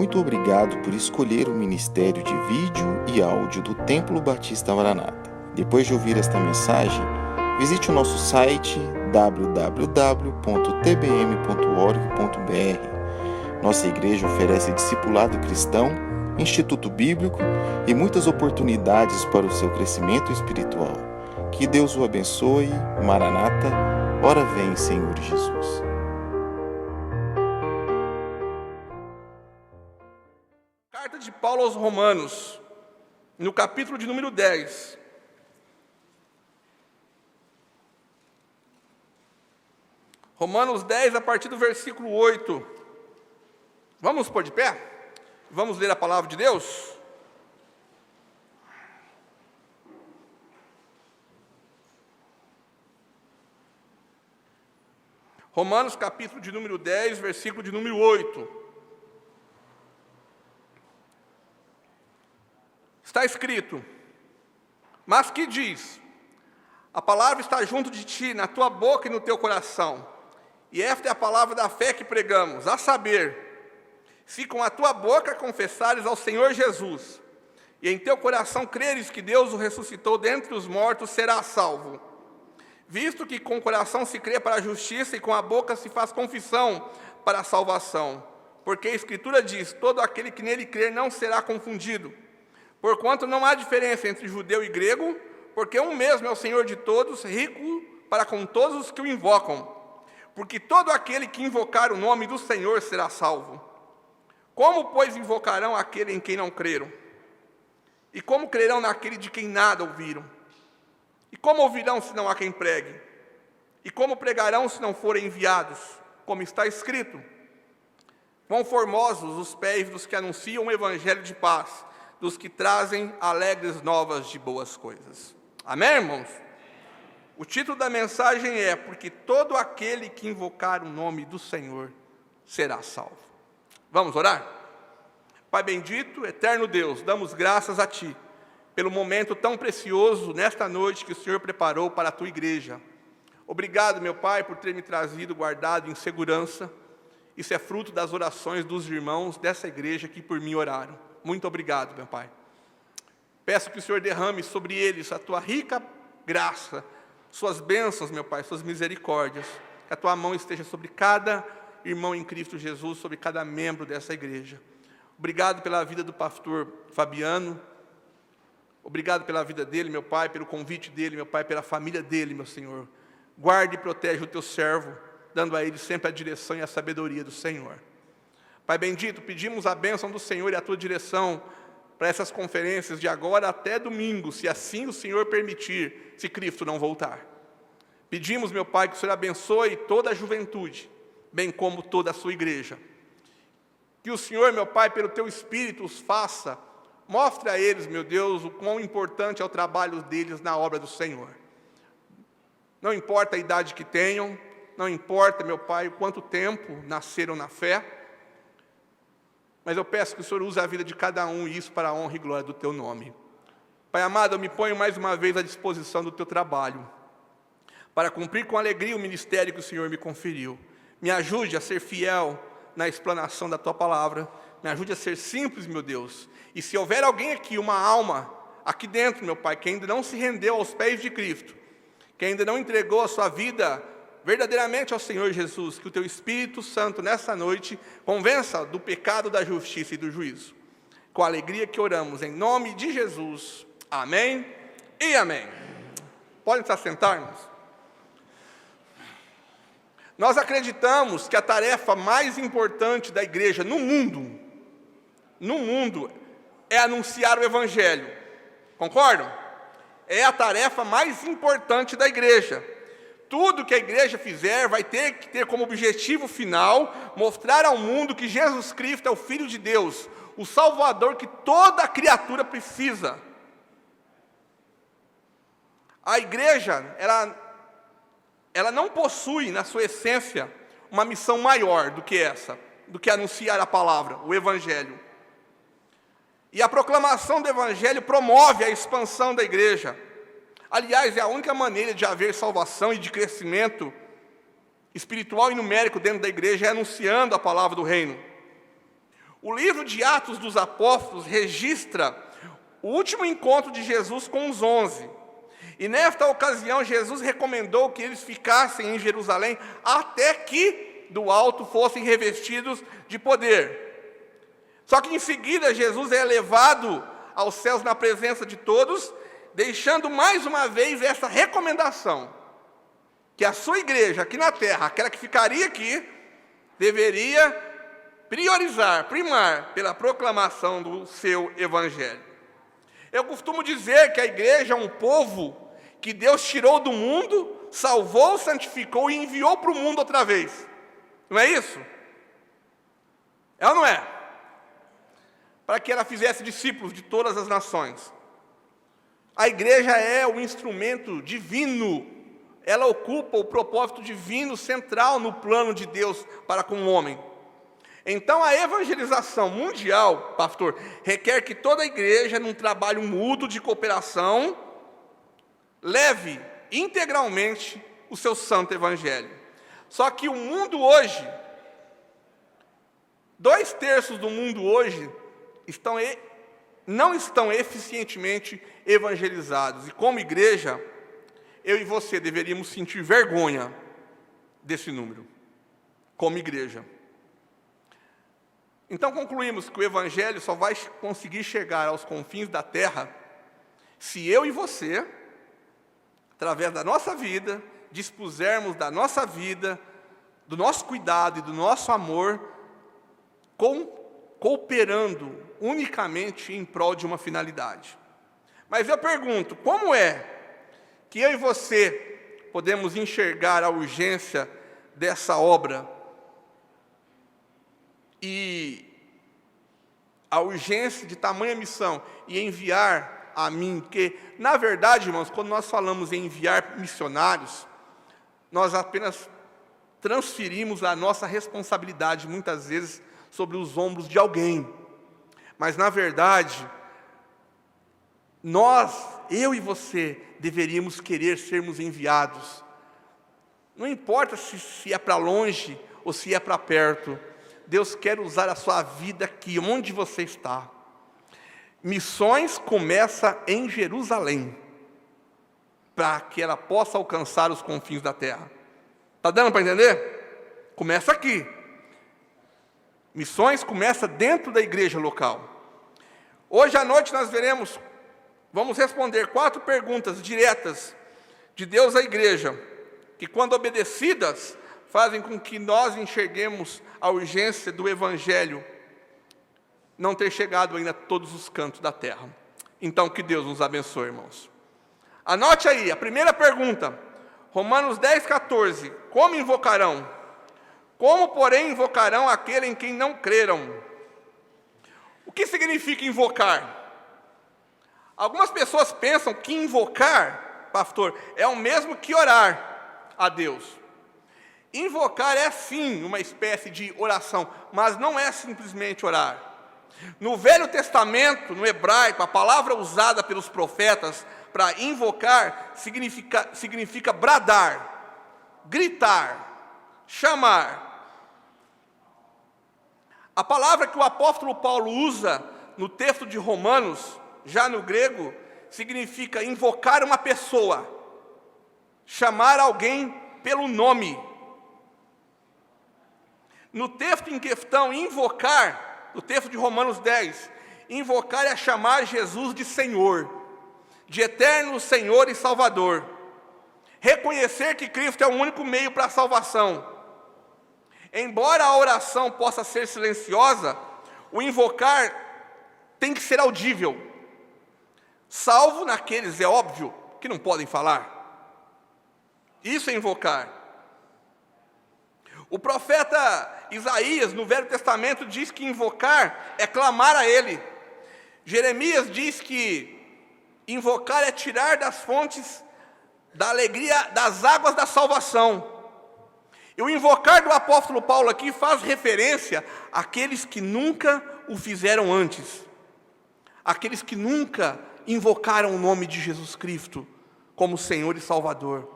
Muito obrigado por escolher o Ministério de Vídeo e Áudio do Templo Batista Maranata. Depois de ouvir esta mensagem, visite o nosso site www.tbm.org.br. Nossa igreja oferece discipulado cristão, instituto bíblico e muitas oportunidades para o seu crescimento espiritual. Que Deus o abençoe. Maranata, ora vem, Senhor Jesus. Carta de Paulo aos Romanos, no capítulo de número 10. Romanos 10, a partir do versículo 8. Vamos pôr de pé? Vamos ler a palavra de Deus? Romanos, capítulo de número 10, versículo de número 8. Está escrito: mas que diz? A palavra está junto de ti, na tua boca e no teu coração. E esta é a palavra da fé que pregamos, a saber, se com a tua boca confessares ao Senhor Jesus, e em teu coração creres que Deus o ressuscitou dentre os mortos, serás salvo. Visto que com o coração se crê para a justiça e com a boca se faz confissão para a salvação. Porque a Escritura diz: todo aquele que nele crer não será confundido. Porquanto não há diferença entre judeu e grego, porque um mesmo é o Senhor de todos, rico para com todos os que o invocam. Porque todo aquele que invocar o nome do Senhor será salvo. Como, pois, invocarão aquele em quem não creram? E como crerão naquele de quem nada ouviram? E como ouvirão se não há quem pregue? E como pregarão se não forem enviados? Como está escrito: quão formosos os pés dos que anunciam o evangelho de paz, dos que trazem alegres novas de boas coisas. Amém, irmãos? O título da mensagem é: porque todo aquele que invocar o nome do Senhor será salvo. Vamos orar? Pai bendito, eterno Deus, damos graças a Ti pelo momento tão precioso nesta noite que o Senhor preparou para a Tua igreja. Obrigado, meu Pai, por ter me trazido guardado em segurança. Isso é fruto das orações dos irmãos dessa igreja que por mim oraram. Muito obrigado, meu Pai. Peço que o Senhor derrame sobre eles a Tua rica graça, Suas bênçãos, meu Pai, Suas misericórdias. Que a Tua mão esteja sobre cada irmão em Cristo Jesus, sobre cada membro dessa igreja. Obrigado pela vida do pastor Fabiano. Obrigado pela vida dele, meu Pai, pelo convite dele, meu Pai, pela família dele, meu Senhor. Guarde e protege o Teu servo, dando a ele sempre a direção e a sabedoria do Senhor. Pai bendito, pedimos a bênção do Senhor e a Tua direção para essas conferências de agora até domingo, se assim o Senhor permitir, se Cristo não voltar. Pedimos, meu Pai, que o Senhor abençoe toda a juventude, bem como toda a sua igreja. Que o Senhor, meu Pai, pelo Teu Espírito os faça, mostre a eles, meu Deus, o quão importante é o trabalho deles na obra do Senhor. Não importa a idade que tenham, não importa, meu Pai, quanto tempo nasceram na fé, mas eu peço que o Senhor use a vida de cada um, e isso para a honra e glória do Teu nome. Pai amado, eu me ponho mais uma vez à disposição do Teu trabalho, para cumprir com alegria o ministério que o Senhor me conferiu. Me ajude a ser fiel na explanação da Tua palavra, me ajude a ser simples, meu Deus. E se houver alguém aqui, uma alma, aqui dentro, meu Pai, que ainda não se rendeu aos pés de Cristo, que ainda não entregou a sua vida verdadeiramente ao Senhor Jesus, que o Teu Espírito Santo, nessa noite, convença do pecado, da justiça e do juízo. Com a alegria que oramos, em nome de Jesus. Amém e amém. Podem se assentar, irmãos? Nós acreditamos que a tarefa mais importante da igreja no mundo, é anunciar o Evangelho. Concordam? É a tarefa mais importante da igreja. Tudo que a igreja fizer vai ter que ter como objetivo final mostrar ao mundo que Jesus Cristo é o Filho de Deus, o Salvador que toda criatura precisa. A igreja, ela não possui na sua essência uma missão maior do que essa, do que anunciar a palavra, o Evangelho. E a proclamação do Evangelho promove a expansão da igreja. Aliás, é a única maneira de haver salvação e de crescimento espiritual e numérico dentro da igreja, é anunciando a palavra do reino. O livro de Atos dos Apóstolos registra o último encontro de Jesus com os 11. E nesta ocasião, Jesus recomendou que eles ficassem em Jerusalém até que do alto fossem revestidos de poder. Só que em seguida, Jesus é levado aos céus na presença de todos, deixando mais uma vez essa recomendação, que a sua igreja aqui na terra, aquela que ficaria aqui, deveria primar pela proclamação do seu evangelho. Eu costumo dizer que a igreja é um povo que Deus tirou do mundo, salvou, santificou e enviou para o mundo outra vez. Não é isso? É ou não é? Para que ela fizesse discípulos de todas as nações. A igreja é o instrumento divino, ela ocupa o propósito divino central no plano de Deus para com o homem. Então a evangelização mundial, pastor, requer que toda a igreja, num trabalho mútuo de cooperação, leve integralmente o seu santo evangelho. Só que o mundo hoje, 2/3 do mundo hoje, não estão eficientemente evangelizados. E como igreja, eu e você deveríamos sentir vergonha desse número, como igreja. Então concluímos que o evangelho só vai conseguir chegar aos confins da terra se eu e você, através da nossa vida, dispusermos da nossa vida, do nosso cuidado e do nosso amor, cooperando unicamente em prol de uma finalidade. Mas eu pergunto, como é que eu e você podemos enxergar a urgência dessa obra e a urgência de tamanha missão e enviar a mim? Porque, na verdade, irmãos, quando nós falamos em enviar missionários, nós apenas transferimos a nossa responsabilidade, muitas vezes, sobre os ombros de alguém. Mas, na verdade, eu e você, deveríamos querer sermos enviados. Não importa se é para longe ou se é para perto. Deus quer usar a sua vida aqui, onde você está. Missões começa em Jerusalém, para que ela possa alcançar os confins da terra. Está dando para entender? Começa aqui. Missões começa dentro da igreja local. Hoje à noite nós vamos responder 4 perguntas diretas de Deus à igreja, que quando obedecidas, fazem com que nós enxerguemos a urgência do evangelho não ter chegado ainda a todos os cantos da terra. Então que Deus nos abençoe, irmãos. Anote aí, a primeira pergunta, Romanos 10:14, como invocarão? Como, porém, invocarão aquele em quem não creram? O que significa invocar? Algumas pessoas pensam que invocar, pastor, é o mesmo que orar a Deus. Invocar é sim uma espécie de oração, mas não é simplesmente orar. No Velho Testamento, no hebraico, a palavra usada pelos profetas para invocar significa bradar, gritar, chamar. A palavra que o apóstolo Paulo usa no texto de Romanos, já no grego, significa invocar uma pessoa, chamar alguém pelo nome. No texto em questão, invocar, no texto de Romanos 10, invocar é chamar Jesus de Senhor, de eterno Senhor e Salvador. Reconhecer que Cristo é o único meio para a salvação. Embora a oração possa ser silenciosa, o invocar tem que ser audível. Salvo naqueles, é óbvio, que não podem falar. Isso é invocar. O profeta Isaías, no Velho Testamento, diz que invocar é clamar a Ele. Jeremias diz que invocar é tirar das fontes da alegria, das águas da salvação. E o invocar do apóstolo Paulo aqui faz referência àqueles que nunca o fizeram antes. Aqueles que nunca invocaram o nome de Jesus Cristo como Senhor e Salvador.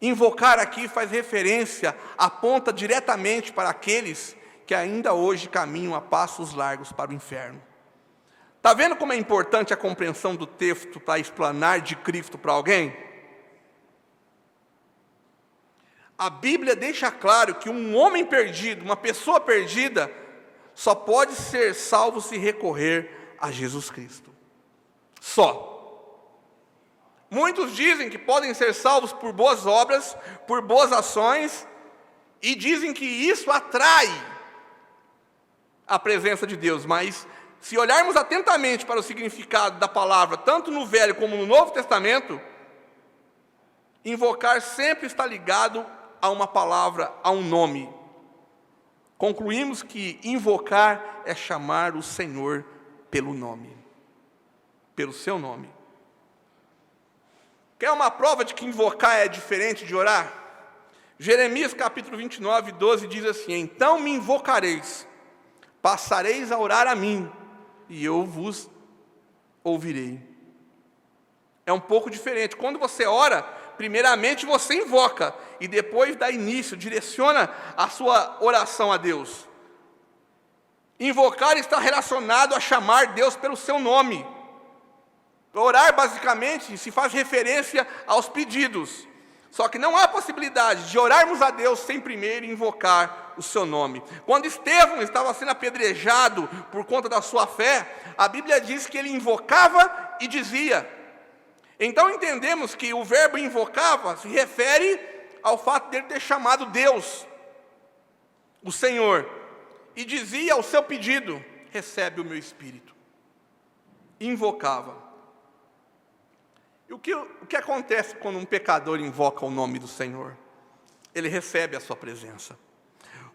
Invocar aqui faz referência, aponta diretamente para aqueles que ainda hoje caminham a passos largos para o inferno. Está vendo como é importante a compreensão do texto para explanar de Cristo para alguém? A Bíblia deixa claro que um homem perdido, uma pessoa perdida, só pode ser salvo se recorrer a Jesus Cristo. Só. Muitos dizem que podem ser salvos por boas obras, por boas ações, e dizem que isso atrai a presença de Deus, mas se olharmos atentamente para o significado da palavra, tanto no Velho como no Novo Testamento, invocar sempre está ligado a uma palavra, a um nome. Concluímos que invocar é chamar o Senhor pelo nome, pelo seu nome. Quer uma prova de que invocar é diferente de orar? Jeremias capítulo 29, 12 diz assim: então me invocareis, passareis a orar a mim, e eu vos ouvirei. É um pouco diferente. Quando você ora, primeiramente você invoca, e depois dá início, direciona a sua oração a Deus. Invocar está relacionado a chamar Deus pelo seu nome. Orar, basicamente, se faz referência aos pedidos. Só que não há possibilidade de orarmos a Deus sem primeiro invocar o seu nome. Quando Estevão estava sendo apedrejado por conta da sua fé, a Bíblia diz que ele invocava e dizia. Então entendemos que o verbo invocava se refere ao fato dele ter chamado Deus, o Senhor, e dizia ao seu pedido: recebe o meu espírito. Invocava. E o que acontece quando um pecador invoca o nome do Senhor? Ele recebe a sua presença.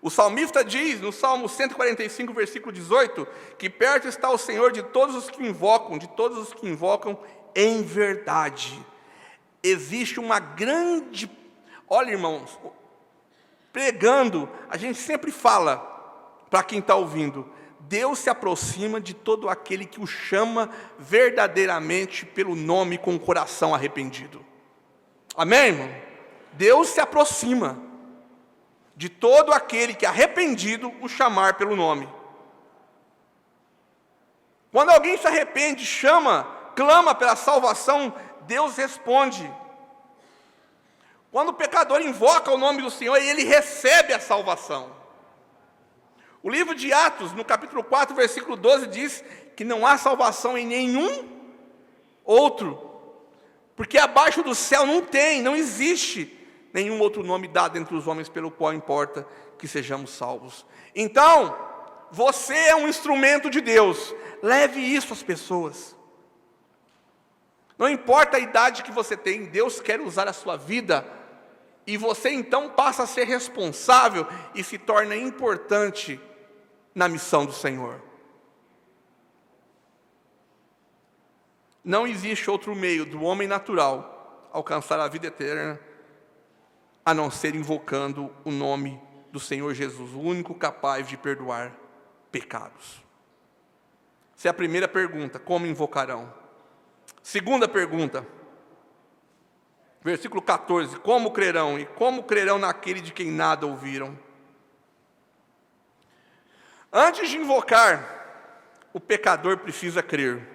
O salmista diz, no Salmo 145, versículo 18, que perto está o Senhor de todos os que invocam em verdade. Existe uma grande... Olha, irmãos, pregando, a gente sempre fala, para quem está ouvindo, Deus se aproxima de todo aquele que o chama verdadeiramente pelo nome com o coração arrependido. Amém, irmão? Deus se aproxima de todo aquele que arrependido o chamar pelo nome. Quando alguém se arrepende, clama pela salvação, Deus responde. Quando o pecador invoca o nome do Senhor, ele recebe a salvação. O livro de Atos, no capítulo 4, versículo 12, diz que não há salvação em nenhum outro, porque abaixo do céu não existe nenhum outro nome dado entre os homens pelo qual importa que sejamos salvos. Então, você é um instrumento de Deus, leve isso às pessoas. Não importa a idade que você tem, Deus quer usar a sua vida, e você então passa a ser responsável e se torna importante na missão do Senhor. Não existe outro meio do homem natural alcançar a vida eterna a não ser invocando o nome do Senhor Jesus, o único capaz de perdoar pecados. Essa é a primeira pergunta: como invocarão? Segunda pergunta, versículo 14: como crerão? E como crerão naquele de quem nada ouviram? Antes de invocar, o pecador precisa crer.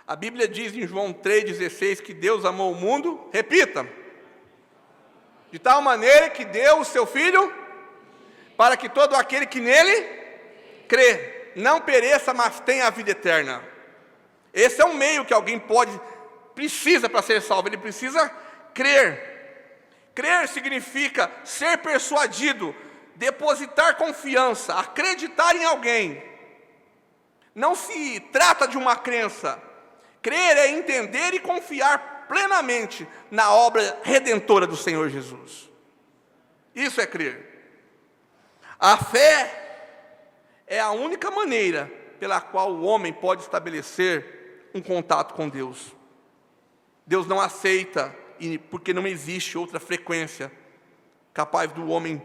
A Bíblia diz em João 3,16 que Deus amou o mundo, repita, de tal maneira que deu o seu Filho, para que todo aquele que nele crê, não pereça, mas tenha a vida eterna. Esse é um meio que alguém precisa para ser salvo, ele precisa crer. Crer significa ser persuadido, depositar confiança, acreditar em alguém. Não se trata de uma crença. Crer é entender e confiar plenamente na obra redentora do Senhor Jesus. Isso é crer. A fé é a única maneira pela qual o homem pode estabelecer um contato com Deus. Deus não aceita, porque não existe outra frequência capaz do homem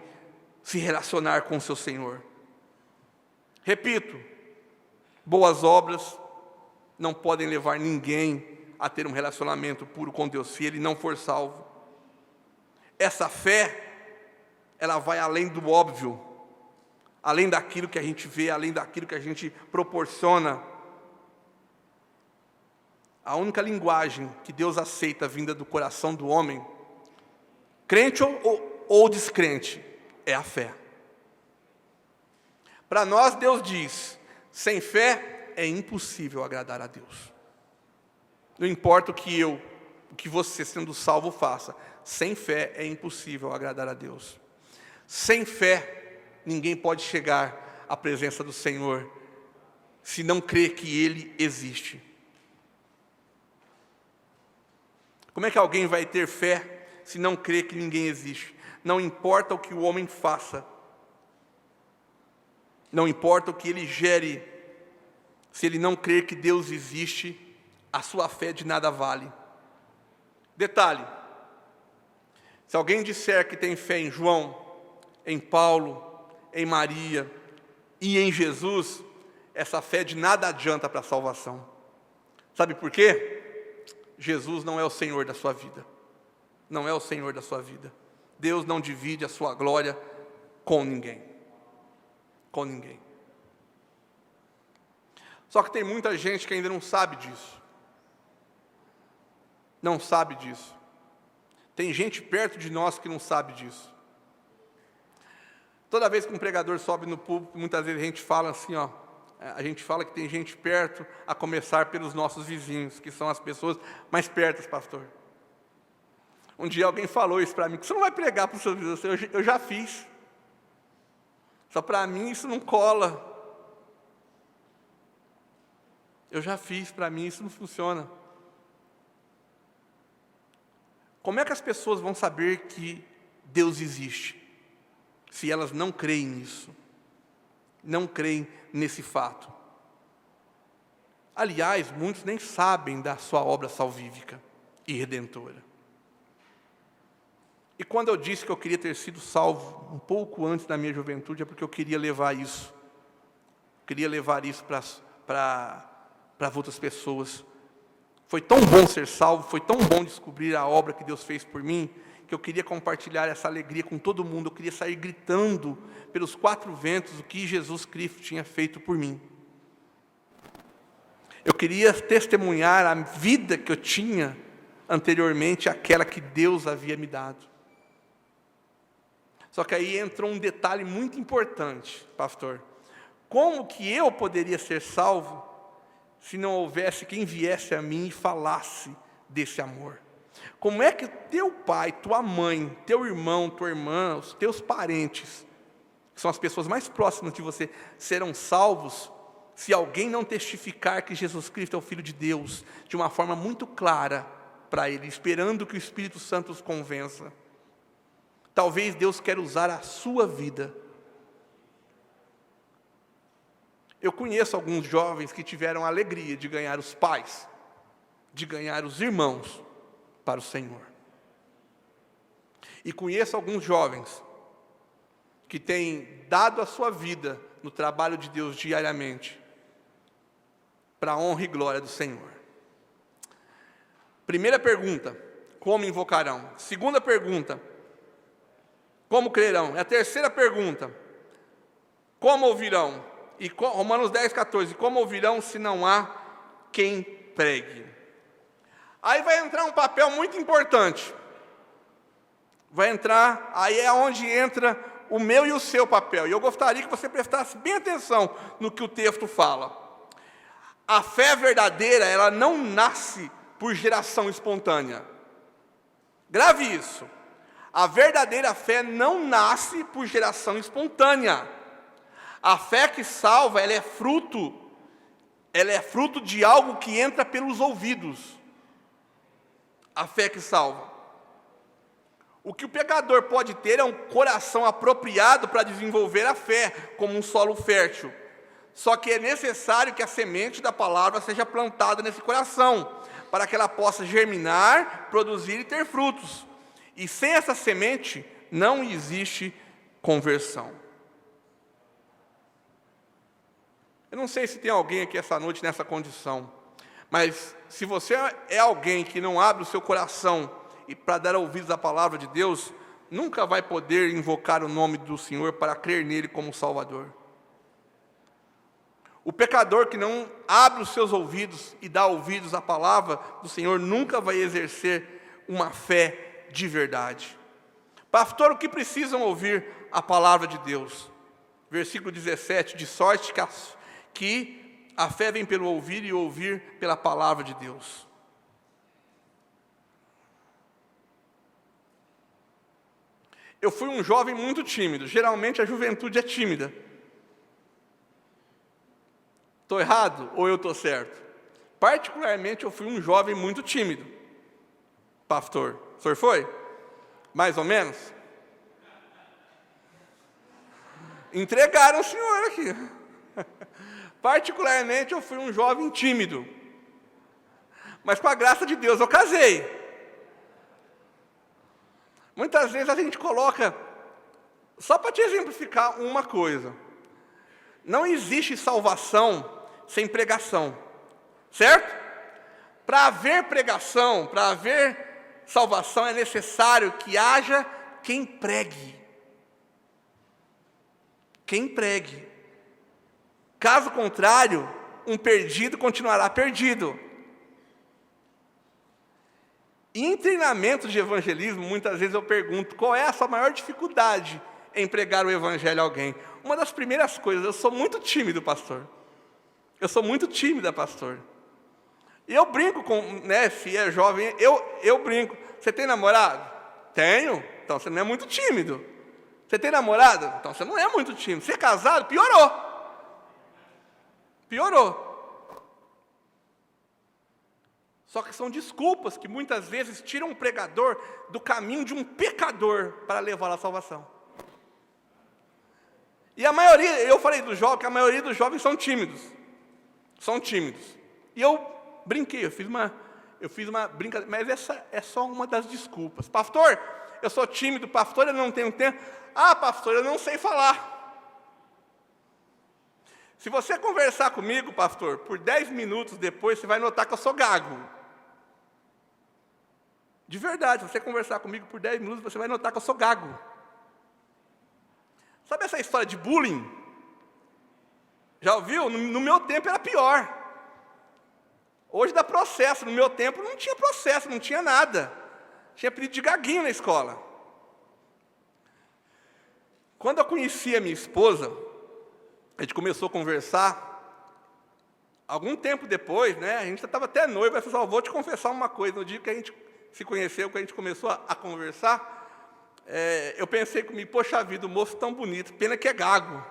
se relacionar com o seu Senhor. Repito, boas obras não podem levar ninguém a ter um relacionamento puro com Deus se ele não for salvo. Essa fé, ela vai além do óbvio. além daquilo que a gente vê, além daquilo que a gente proporciona. A única linguagem que Deus aceita vinda do coração do homem, crente ou descrente, é a fé. Para nós, Deus diz, sem fé é impossível agradar a Deus. Não importa o que você, sendo salvo, faça, sem fé é impossível agradar a Deus. Sem fé, ninguém pode chegar à presença do Senhor, se não crer que Ele existe. Como é que alguém vai ter fé, se não crer que ninguém existe? Não importa o que o homem faça, não importa o que ele gere, se ele não crer que Deus existe, a sua fé de nada vale. Detalhe, se alguém disser que tem fé em João, em Paulo, em Maria e em Jesus, essa fé de nada adianta para a salvação. Sabe por quê? Jesus não é o Senhor da sua vida. Não é o Senhor da sua vida. Deus não divide a sua glória com ninguém. Com ninguém. Só que tem muita gente que ainda não sabe disso. Não sabe disso. Tem gente perto de nós que não sabe disso. Toda vez que um pregador sobe no púlpito, muitas vezes a gente fala assim, a gente fala que tem gente perto, a começar pelos nossos vizinhos, que são as pessoas mais perto, pastor. Um dia alguém falou isso para mim, que você não vai pregar para os seus vizinhos. Eu já fiz. Só para mim isso não cola. Eu já fiz, para mim isso não funciona. Como é que as pessoas vão saber que Deus existe, se elas não creem nisso? Não creem nesse fato. Aliás, muitos nem sabem da sua obra salvífica e redentora. E quando eu disse que eu queria ter sido salvo um pouco antes da minha juventude, é porque eu queria levar isso. Queria levar isso para outras pessoas. Foi tão bom ser salvo, foi tão bom descobrir a obra que Deus fez por mim, que eu queria compartilhar essa alegria com todo mundo. Eu queria sair gritando pelos quatro ventos o que Jesus Cristo tinha feito por mim. Eu queria testemunhar a vida que eu tinha anteriormente àquela que Deus havia me dado. Só que aí entrou um detalhe muito importante, pastor. Como que eu poderia ser salvo se não houvesse quem viesse a mim e falasse desse amor? Como é que teu pai, tua mãe, teu irmão, tua irmã, os teus parentes, que são as pessoas mais próximas de você, serão salvos se alguém não testificar que Jesus Cristo é o Filho de Deus de uma forma muito clara para ele, esperando que o Espírito Santo os convença? Talvez Deus quer usar a sua vida. Eu conheço alguns jovens que tiveram a alegria de ganhar os pais, de ganhar os irmãos para o Senhor. E conheço alguns jovens que têm dado a sua vida no trabalho de Deus diariamente, para a honra e glória do Senhor. Primeira pergunta, como invocarão? Segunda pergunta, como crerão? É a terceira pergunta, como ouvirão? E Romanos 10, 14, como ouvirão se não há quem pregue? Aí vai entrar um papel muito importante. Aí é onde entra o meu e o seu papel. E eu gostaria que você prestasse bem atenção no que o texto fala. A fé verdadeira, ela não nasce por geração espontânea. Grave isso. A verdadeira fé não nasce por geração espontânea. A fé que salva, ela é fruto de algo que entra pelos ouvidos. A fé que salva. O que o pecador pode ter é um coração apropriado para desenvolver a fé, como um solo fértil. Só que é necessário que a semente da palavra seja plantada nesse coração, para que ela possa germinar, produzir e ter frutos. E sem essa semente, não existe conversão. Eu não sei se tem alguém aqui essa noite nessa condição, mas se você é alguém que não abre o seu coração para dar ouvidos à palavra de Deus, nunca vai poder invocar o nome do Senhor para crer nele como Salvador. O pecador que não abre os seus ouvidos e dá ouvidos à palavra do Senhor nunca vai exercer uma fé de verdade. Pastor, o que precisam ouvir? A palavra de Deus. Versículo 17, de sorte que a fé vem pelo ouvir e ouvir pela palavra de Deus. Eu fui um jovem muito tímido. Geralmente a juventude é tímida. Estou errado ou eu estou certo? Particularmente eu fui um jovem muito tímido. Pastor, o senhor foi? Mais ou menos? Entregaram o senhor aqui. Particularmente eu fui um jovem tímido. Mas com a graça de Deus eu casei. Muitas vezes a gente coloca, só para te exemplificar uma coisa, não existe salvação sem pregação, certo? Para haver pregação, para haver salvação, é necessário que haja quem pregue. Quem pregue. Caso contrário, um perdido continuará perdido. E em treinamento de evangelismo, muitas vezes eu pergunto, qual é a sua maior dificuldade em pregar o evangelho a alguém? Uma das primeiras coisas, eu sou muito tímido, pastor. Eu sou muito tímida, pastor. E eu brinco com, se é jovem, eu brinco. Você tem namorado? Tenho. Então você não é muito tímido. Você tem namorado? Então você não é muito tímido. Você é casado? Piorou. Piorou. Só que são desculpas que muitas vezes tiram um pregador do caminho de um pecador para levá-lo à salvação. E a maioria, eu falei do jovem, que a maioria dos jovens são tímidos. São tímidos. E eu brinquei, eu fiz uma brincadeira, mas essa é só uma das desculpas. Pastor, eu sou tímido, pastor, eu não tenho tempo. Ah, pastor, eu não sei falar. Se você conversar comigo, pastor, por 10 minutos depois, você vai notar que eu sou gago. De verdade, se você conversar comigo por 10 minutos, você vai notar que eu sou gago. Sabe essa história de bullying? Já ouviu? No meu tempo era pior. Hoje dá processo. No meu tempo não tinha processo, não tinha nada. Tinha apelido de gaguinho na escola. Quando eu conheci a minha esposa, a gente começou a conversar. Algum tempo depois, a gente estava até noivo. Eu falei, vou te confessar uma coisa. No dia que a gente se conheceu, que a gente começou a conversar, eu pensei comigo, poxa vida, o moço tão bonito, pena que é gago.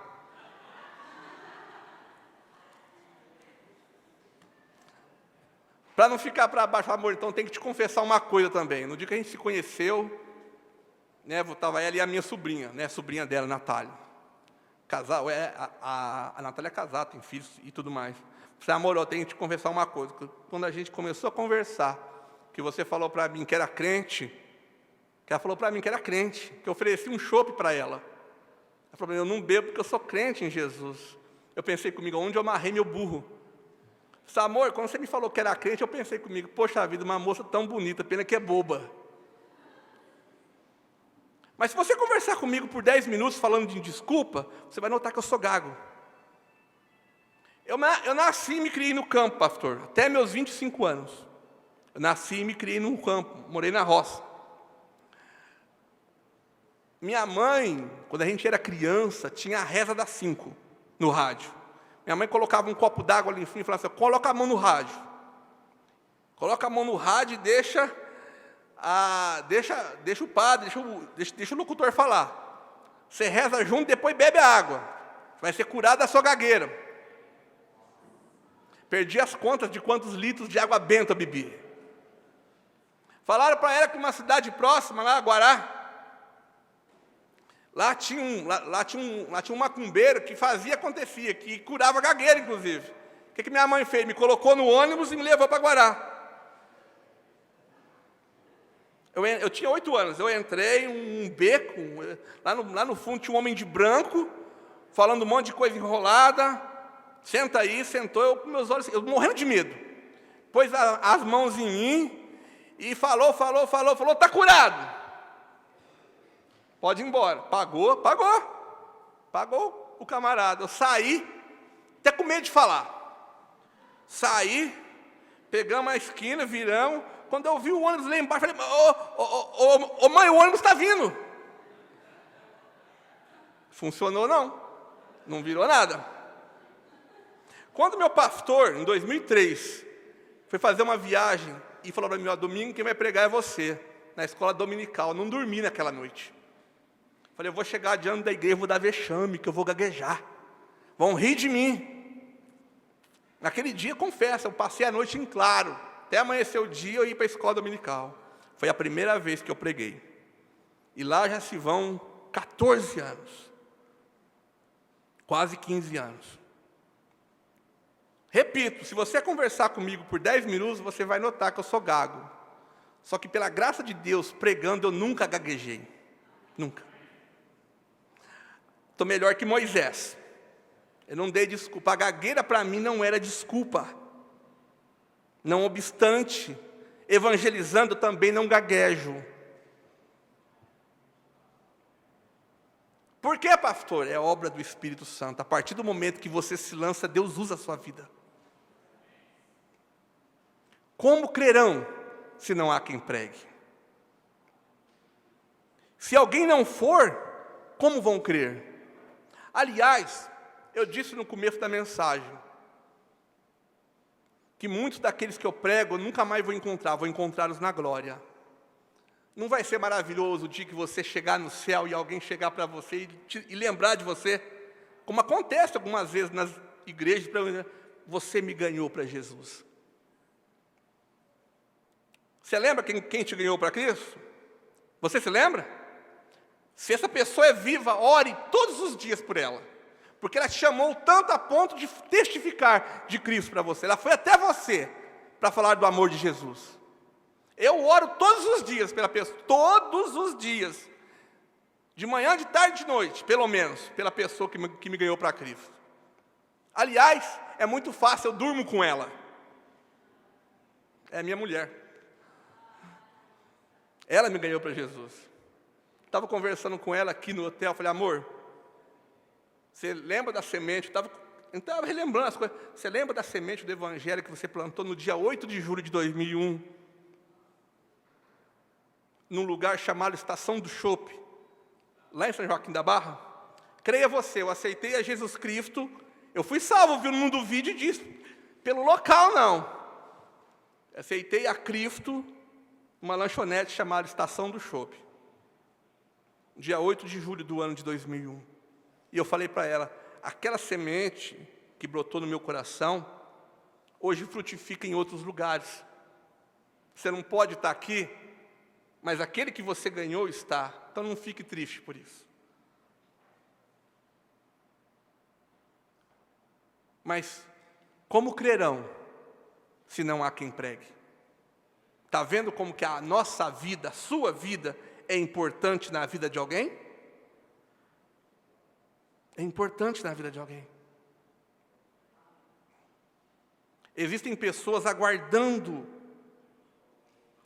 Para não ficar para baixo, amor, então tem que te confessar uma coisa também. No dia que a gente se conheceu, estava ela e a minha sobrinha, sobrinha dela, Natália. Casal, a Natália é casada, tem filhos e tudo mais. Eu falei, amor, eu tenho que te confessar uma coisa. Quando a gente começou a conversar, que você falou para mim que era crente, que ela falou para mim que era crente, que eu ofereci um chopp para ela. Ela falou, eu não bebo porque eu sou crente em Jesus. Eu pensei comigo, onde eu amarrei meu burro? Eu falei, amor, quando você me falou que era crente, eu pensei comigo, poxa vida, uma moça tão bonita, pena que é boba. Mas se você conversar comigo por 10 minutos falando de desculpa, você vai notar que eu sou gago. Eu nasci e me criei no campo, pastor, até meus 25 anos. Eu nasci e me criei no campo, morei na roça. Minha mãe, quando a gente era criança, tinha a reza das 5 no rádio. Minha mãe colocava um copo d'água ali em cima e falava assim, coloca a mão no rádio. Coloca a mão no rádio e deixa o padre, deixa o locutor falar. Você reza junto, depois bebe a água. Vai ser curado da sua gagueira. Perdi as contas de quantos litros de água benta eu bebi. Falaram para ela que uma cidade próxima, lá, Guará, lá tinha um macumbeiro que acontecia, que curava gagueira, inclusive. O que minha mãe fez? Me colocou no ônibus e me levou para Guará. Eu tinha 8 anos, eu entrei em um beco, lá no fundo tinha um homem de branco, falando um monte de coisa enrolada. Senta aí, sentou, eu com meus olhos, eu morrendo de medo. Pôs as mãos em mim e falou, está curado. Pode ir embora. Pagou o camarada. Eu saí, até com medo de falar. Saí, pegamos a esquina, viramos. Quando eu vi o ônibus lá embaixo, falei, ô mãe, o ônibus está vindo. Funcionou não. Não virou nada. Quando meu pastor, em 2003, foi fazer uma viagem e falou para mim, domingo quem vai pregar é você, na escola dominical. Eu não dormi naquela noite. Falei, eu vou chegar diante da igreja, vou dar vexame, que eu vou gaguejar. Vão rir de mim. Naquele dia, confesso, eu passei a noite em claro. Até amanhecer o dia, eu ia para a escola dominical. Foi a primeira vez que eu preguei. E lá já se vão 14 anos. Quase 15 anos. Repito, se você conversar comigo por 10 minutos, você vai notar que eu sou gago. Só que pela graça de Deus, pregando, eu nunca gaguejei. Nunca. Estou melhor que Moisés. Eu não dei desculpa. A gagueira para mim não era desculpa. Não obstante, evangelizando também não gaguejo. Por quê, pastor? É obra do Espírito Santo. A partir do momento que você se lança, Deus usa a sua vida. Como crerão, se não há quem pregue? Se alguém não for, como vão crer? Aliás, eu disse no começo da mensagem, que muitos daqueles que eu prego, eu nunca mais vou encontrá-los na glória. Não vai ser maravilhoso o dia que você chegar no céu e alguém chegar para você e lembrar de você, como acontece algumas vezes nas igrejas, você me ganhou para Jesus. Você lembra quem te ganhou para Cristo? Você se lembra? Se essa pessoa é viva, ore todos os dias por ela. Porque ela te chamou tanto a ponto de testificar de Cristo para você. Ela foi até você para falar do amor de Jesus. Eu oro todos os dias pela pessoa, todos os dias. De manhã, de tarde, de noite, pelo menos, pela pessoa que me ganhou para Cristo. Aliás, é muito fácil, eu durmo com ela. É minha mulher. Ela me ganhou para Jesus. Estava conversando com ela aqui no hotel, falei, amor, você lembra da semente? Eu estava relembrando as coisas. Você lembra da semente do Evangelho que você plantou no dia 8 de julho de 2001? Num lugar chamado Estação do Chope, lá em São Joaquim da Barra? Creia você, eu aceitei a Jesus Cristo. Eu fui salvo, viu, no vídeo disso. Pelo local, não. Aceitei a Cristo uma lanchonete chamada Estação do Chope. Dia 8 de julho do ano de 2001. E eu falei para ela, aquela semente que brotou no meu coração, hoje frutifica em outros lugares. Você não pode estar aqui, mas aquele que você ganhou está. Então não fique triste por isso. Mas como crerão, se não há quem pregue? Está vendo como que a nossa vida, a sua vida, é importante na vida de alguém? É importante na vida de alguém. Existem pessoas aguardando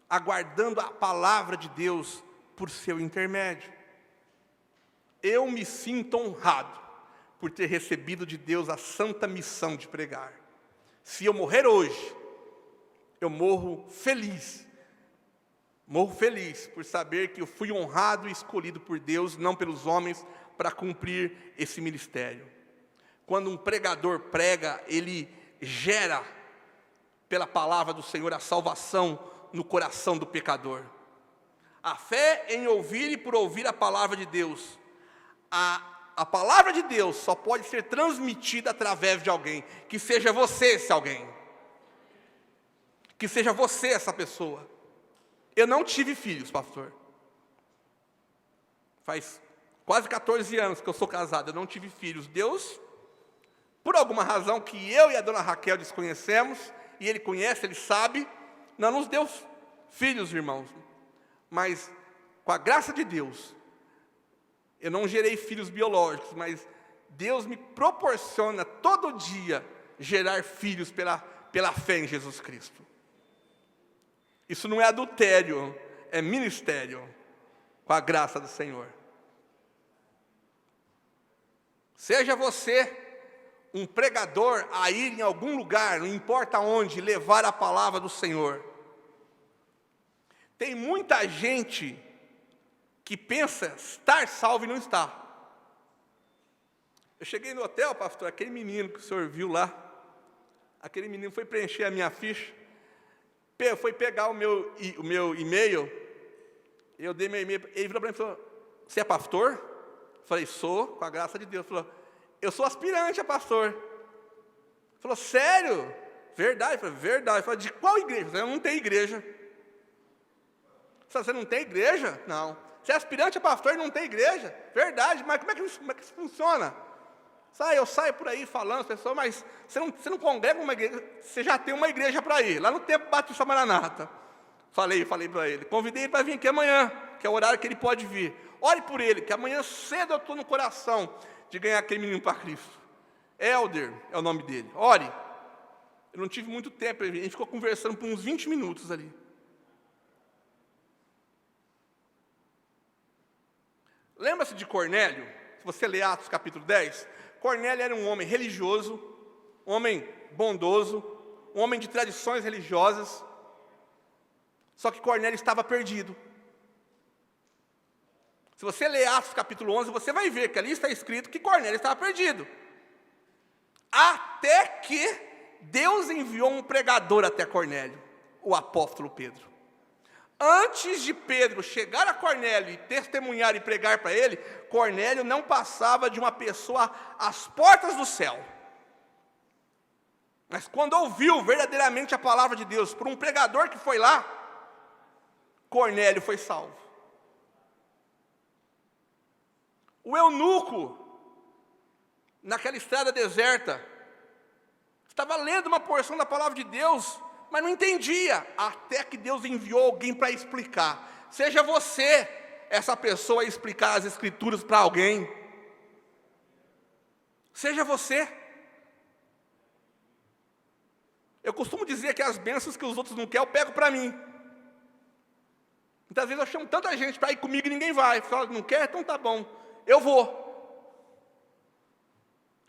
a palavra de Deus por seu intermédio. Eu me sinto honrado por ter recebido de Deus a santa missão de pregar. Se eu morrer hoje, eu morro feliz. Morro feliz por saber que eu fui honrado e escolhido por Deus, não pelos homens, para cumprir esse ministério. Quando um pregador prega, ele gera, pela palavra do Senhor, a salvação no coração do pecador. A fé em ouvir e por ouvir a palavra de Deus. A palavra de Deus só pode ser transmitida através de alguém. Que seja você esse alguém. Que seja você essa pessoa. Eu não tive filhos, pastor. Faz quase 14 anos que eu sou casado, eu não tive filhos. Deus, por alguma razão que eu e a dona Raquel desconhecemos, e Ele conhece, Ele sabe, não nos deu filhos, irmãos. Mas, com a graça de Deus, eu não gerei filhos biológicos, mas Deus me proporciona todo dia gerar filhos pela fé em Jesus Cristo. Isso não é adultério, é ministério, com a graça do Senhor. Seja você um pregador a ir em algum lugar, não importa onde, levar a palavra do Senhor. Tem muita gente que pensa estar salvo e não está. Eu cheguei no hotel, pastor, aquele menino que o senhor viu lá, aquele menino foi preencher a minha ficha, foi pegar o meu e-mail, eu dei meu e-mail, ele virou para mim e falou: você é pastor? Eu falei: sou, com a graça de Deus. Ele falou: eu sou aspirante a pastor. Ele falou: sério? Verdade? Eu falei: verdade. Eu falei: de qual igreja? Eu não tenho igreja. Você não tem igreja? Não. Você é aspirante a pastor e não tem igreja? Verdade, mas como é que isso funciona? Eu saio por aí falando, pessoal, mas você não congrega uma igreja, você já tem uma igreja para ir, lá no Templo Batista Maranata. Falei para ele, convidei ele para vir aqui amanhã, que é o horário que ele pode vir. Ore por ele, que amanhã cedo eu estou no coração de ganhar aquele menino para Cristo. Elder é o nome dele. Ore. Eu não tive muito tempo, a gente ficou conversando por uns 20 minutos ali. Lembra-se de Cornélio? Se você ler Atos capítulo 10, Cornélio era um homem religioso, um homem bondoso, um homem de tradições religiosas, só que Cornélio estava perdido. Se você ler Atos capítulo 11, você vai ver que ali está escrito que Cornélio estava perdido. Até que Deus enviou um pregador até Cornélio, o apóstolo Pedro. Antes de Pedro chegar a Cornélio e testemunhar e pregar para ele, Cornélio não passava de uma pessoa às portas do céu. Mas quando ouviu verdadeiramente a palavra de Deus por um pregador que foi lá, Cornélio foi salvo. O eunuco, naquela estrada deserta, estava lendo uma porção da palavra de Deus, mas não entendia, até que Deus enviou alguém para explicar. Seja você essa pessoa a explicar as Escrituras para alguém. Seja você. Eu costumo dizer que as bênçãos que os outros não querem, eu pego para mim. Muitas vezes eu chamo tanta gente para ir comigo e ninguém vai. Eu falo: não quer? Então tá bom, eu vou.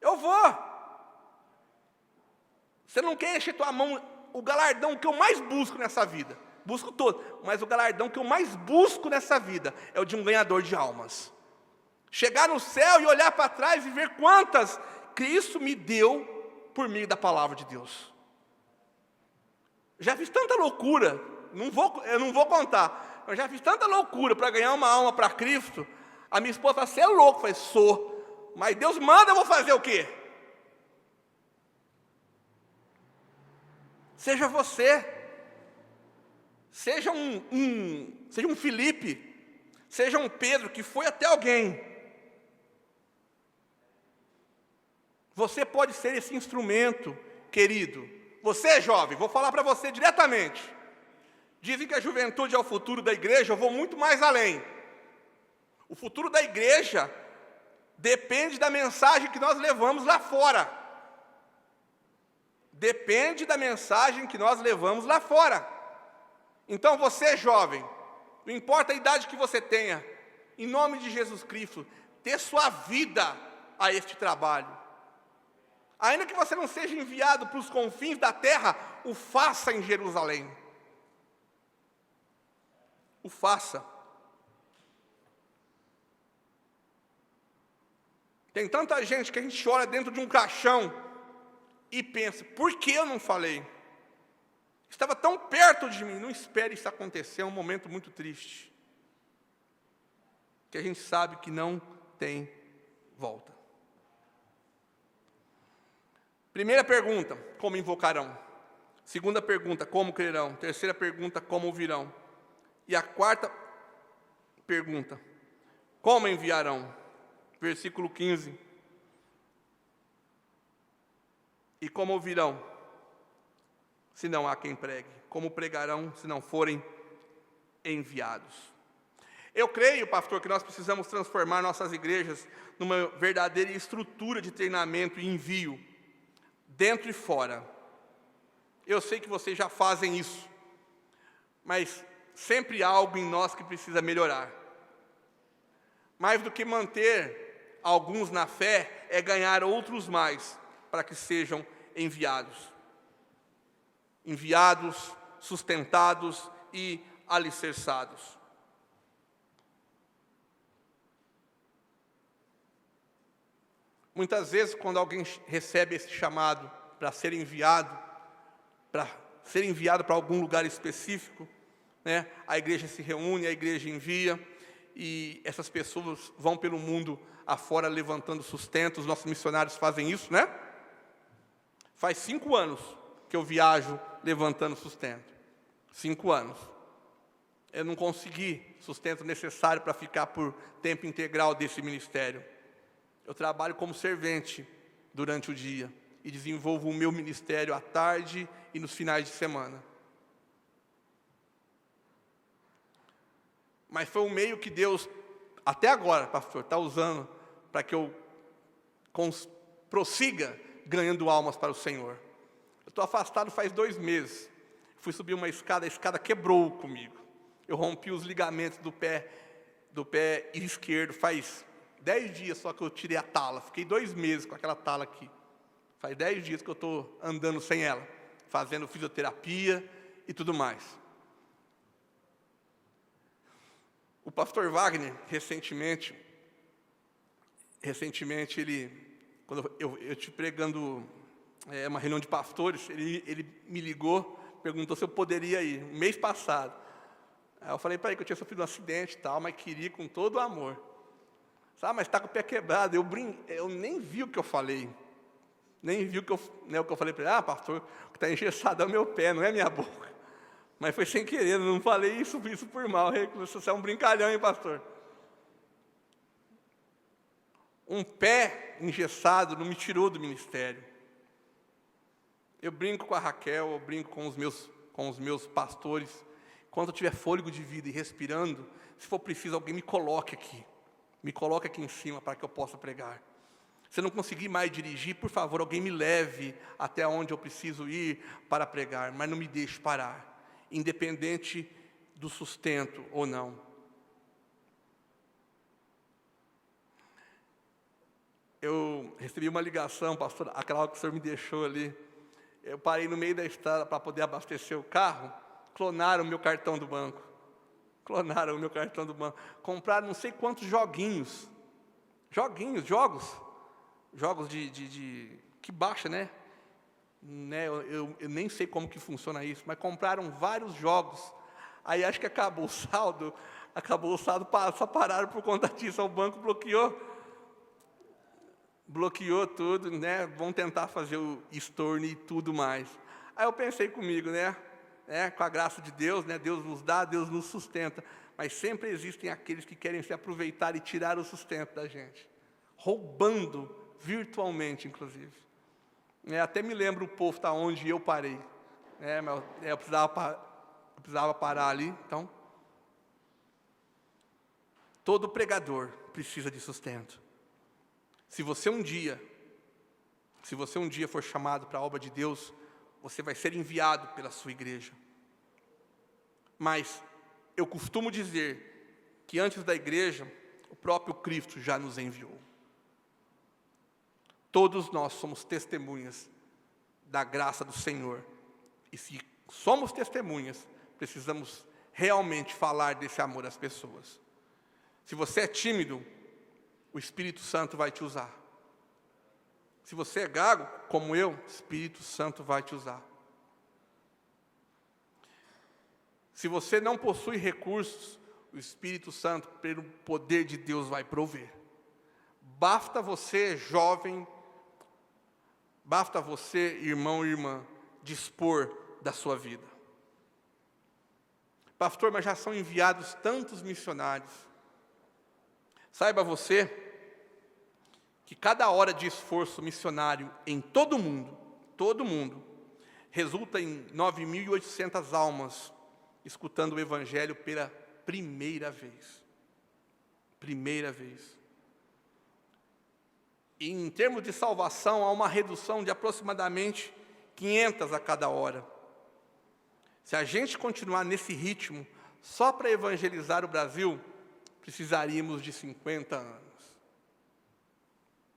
Eu vou. Você não quer encher tua mão. O galardão que eu mais busco nessa vida, busco todo, mas o galardão que eu mais busco nessa vida é o de um ganhador de almas. Chegar no céu e olhar para trás e ver quantas Cristo me deu por meio da palavra de Deus. Já fiz tanta loucura, eu não vou contar, eu já fiz tanta loucura para ganhar uma alma para Cristo. A minha esposa fala: você é louco? Eu falei: sou, mas Deus manda, eu vou fazer o quê? Seja você, seja um Felipe, seja um Pedro que foi até alguém. Você pode ser esse instrumento, querido. Você é jovem, vou falar para você diretamente. Dizem que a juventude é o futuro da igreja, eu vou muito mais além. O futuro da igreja depende da mensagem que nós levamos lá fora. Depende da mensagem que nós levamos lá fora. Então você, jovem, não importa a idade que você tenha, em nome de Jesus Cristo, dê sua vida a este trabalho. Ainda que você não seja enviado para os confins da terra, o faça em Jerusalém. O faça. Tem tanta gente que a gente olha dentro de um caixão e pensa: por que eu não falei? Estava tão perto de mim. Não espere isso acontecer, é um momento muito triste, que a gente sabe que não tem volta. Primeira pergunta: como invocarão? Segunda pergunta: como crerão? Terceira pergunta: como ouvirão? E a quarta pergunta: como enviarão? Versículo 15. E como ouvirão, se não há quem pregue? Como pregarão, se não forem enviados? Eu creio, pastor, que nós precisamos transformar nossas igrejas numa verdadeira estrutura de treinamento e envio, dentro e fora. Eu sei que vocês já fazem isso, mas sempre há algo em nós que precisa melhorar. Mais do que manter alguns na fé é ganhar outros mais, para que sejam enviados. Enviados, sustentados e alicerçados. Muitas vezes, quando alguém recebe esse chamado para ser enviado para algum lugar específico, né, a igreja se reúne, a igreja envia, e essas pessoas vão pelo mundo afora levantando sustento. Os nossos missionários fazem isso, né? Faz 5 anos que eu viajo levantando sustento. 5 anos. Eu não consegui sustento necessário para ficar por tempo integral desse ministério. Eu trabalho como servente durante o dia e desenvolvo o meu ministério à tarde e nos finais de semana. Mas foi um meio que Deus, até agora, pastor, está usando para que eu prossiga ganhando almas para o Senhor. Eu estou afastado faz 2 meses. Fui subir uma escada, a escada quebrou comigo. Eu rompi os ligamentos do pé esquerdo faz 10 dias só que eu tirei a tala. Fiquei 2 meses com aquela tala aqui. Faz 10 dias que eu estou andando sem ela, fazendo fisioterapia e tudo mais. O pastor Wagner, recentemente ele, quando eu te pregando uma reunião de pastores, ele me ligou, perguntou se eu poderia ir, no mês passado. Aí eu falei para ele que eu tinha sofrido um acidente e tal, mas queria ir com todo o amor. Sabe, mas está com o pé quebrado. Eu nem vi o que eu falei. Nem vi o que eu falei para ele. Pastor, o que está engessado é o meu pé, não é minha boca. Mas foi sem querer, eu não falei isso por mal. Você é um brincalhão, hein, pastor? Um pé engessado não me tirou do ministério. Eu brinco com a Raquel, eu brinco com os meus pastores. Quando eu tiver fôlego de vida e respirando, se for preciso, alguém me coloque aqui. Me coloque aqui em cima para que eu possa pregar. Se eu não conseguir mais dirigir, por favor, alguém me leve até onde eu preciso ir para pregar, mas não me deixe parar, independente do sustento ou não. Eu recebi uma ligação, pastor, aquela que o senhor me deixou ali. Eu parei no meio da estrada para poder abastecer o carro, clonaram o meu cartão do banco. Compraram não sei quantos joguinhos. Jogos de que baixa, né? Eu nem sei como que funciona isso, mas compraram vários jogos. Aí acho que acabou o saldo, só pararam por conta disso. O banco bloqueou tudo, né? Vão tentar fazer o estorno e tudo mais. Aí eu pensei comigo, né? Com a graça de Deus, né? Deus nos dá, Deus nos sustenta. Mas sempre existem aqueles que querem se aproveitar e tirar o sustento da gente, roubando virtualmente, inclusive. Até me lembro o povo tá onde eu parei. Mas eu precisava parar ali. Então, todo pregador precisa de sustento. Se você um dia for chamado para a obra de Deus, você vai ser enviado pela sua igreja. Mas eu costumo dizer que antes da igreja, o próprio Cristo já nos enviou. Todos nós somos testemunhas da graça do Senhor. E se somos testemunhas, precisamos realmente falar desse amor às pessoas. Se você é tímido, o Espírito Santo vai te usar. Se você é gago, como eu, o Espírito Santo vai te usar. Se você não possui recursos, o Espírito Santo, pelo poder de Deus, vai prover. Basta você, jovem, basta você, irmão e irmã, dispor da sua vida. Pastor, mas já são enviados tantos missionários. Saiba você que cada hora de esforço missionário em todo mundo, resulta em 9.800 almas escutando o Evangelho pela primeira vez. E em termos de salvação, há uma redução de aproximadamente 500 a cada hora. Se a gente continuar nesse ritmo, só para evangelizar o Brasil, precisaríamos de 50 anos.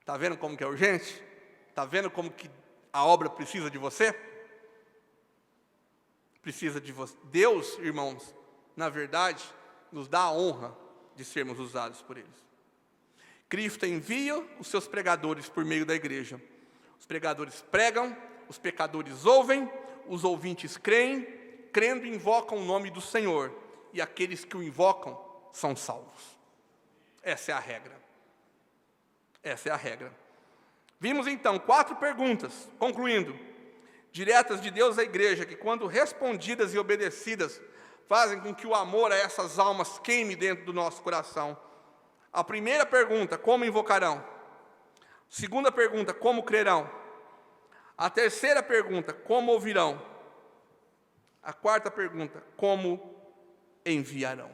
Está vendo como que é urgente? Está vendo como que a obra precisa de você? Precisa de você. Deus, irmãos, na verdade, nos dá a honra de sermos usados por eles. Cristo envia os seus pregadores por meio da igreja. Os pregadores pregam, os pecadores ouvem, os ouvintes creem, crendo invocam o nome do Senhor, e aqueles que o invocam são salvos. Essa é a regra. Essa é a regra. Vimos então 4 perguntas, concluindo, diretas de Deus à igreja, que quando respondidas e obedecidas, fazem com que o amor a essas almas queime dentro do nosso coração. A primeira pergunta, como invocarão? Segunda pergunta, como crerão? A terceira pergunta, como ouvirão? A quarta pergunta, como enviarão?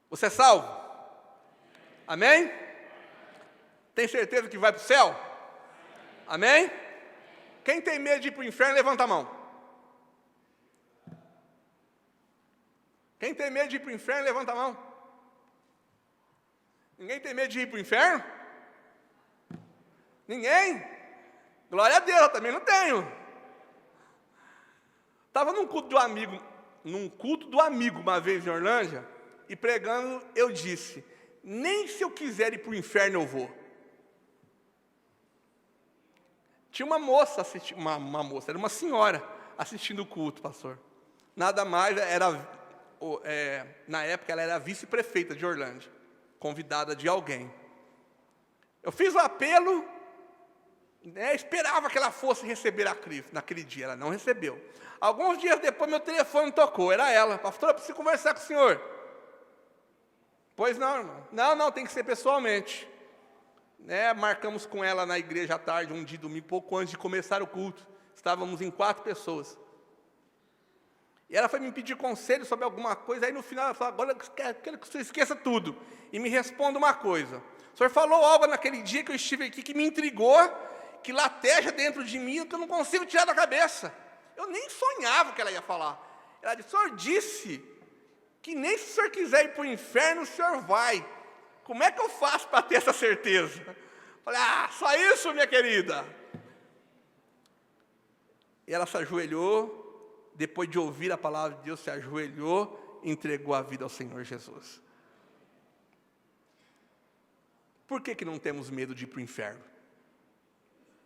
Você é salvo? Amém? Tem certeza que vai para o céu? Amém? Quem tem medo de ir para o inferno, levanta a mão. Quem tem medo de ir para o inferno, levanta a mão. Ninguém tem medo de ir para o inferno? Ninguém? Glória a Deus, eu também não tenho. Estava num culto do amigo uma vez em Orlândia, e pregando, eu disse, nem se eu quiser ir para o inferno eu vou. Tinha uma moça assistindo, era uma senhora assistindo o culto, pastor. Nada mais, na época ela era vice-prefeita de Orlândia, convidada de alguém. Eu fiz o apelo, esperava que ela fosse receber a Cristo naquele dia, ela não recebeu. Alguns dias depois meu telefone tocou, era ela, pastor, eu preciso conversar com o senhor. Pois não, irmão. Não, tem que ser pessoalmente. Marcamos com ela na igreja à tarde, um dia domingo, pouco antes de começar o culto. Estávamos em 4 pessoas. E ela foi me pedir conselho sobre alguma coisa, aí no final ela falou, agora eu quero que você esqueça tudo. E me responda uma coisa. O senhor falou algo naquele dia que eu estive aqui que me intrigou, que lateja dentro de mim, que eu não consigo tirar da cabeça. Eu nem sonhava que ela ia falar. Ela disse, o senhor disse que nem se o senhor quiser ir para o inferno, o senhor vai. Como é que eu faço para ter essa certeza? Falei, só isso, minha querida. E ela se ajoelhou, depois de ouvir a palavra de Deus, se ajoelhou e entregou a vida ao Senhor Jesus. Por que não temos medo de ir para o inferno?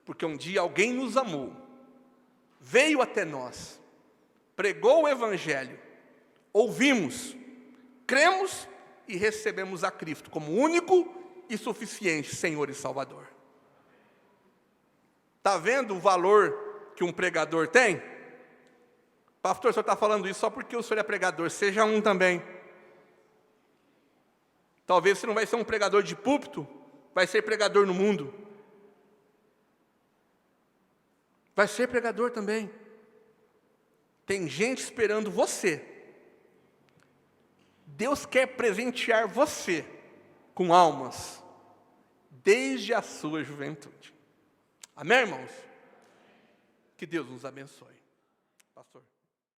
Porque um dia alguém nos amou, veio até nós, pregou o Evangelho, ouvimos, cremos e recebemos a Cristo como único e suficiente Senhor e Salvador. Está vendo o valor que um pregador tem? Pastor, o senhor está falando isso só porque o senhor é pregador, seja um também. Talvez você não vai ser um pregador de púlpito, vai ser pregador no mundo. Vai ser pregador também. Tem gente esperando você. Deus quer presentear você com almas, desde a sua juventude. Amém, irmãos? Que Deus nos abençoe.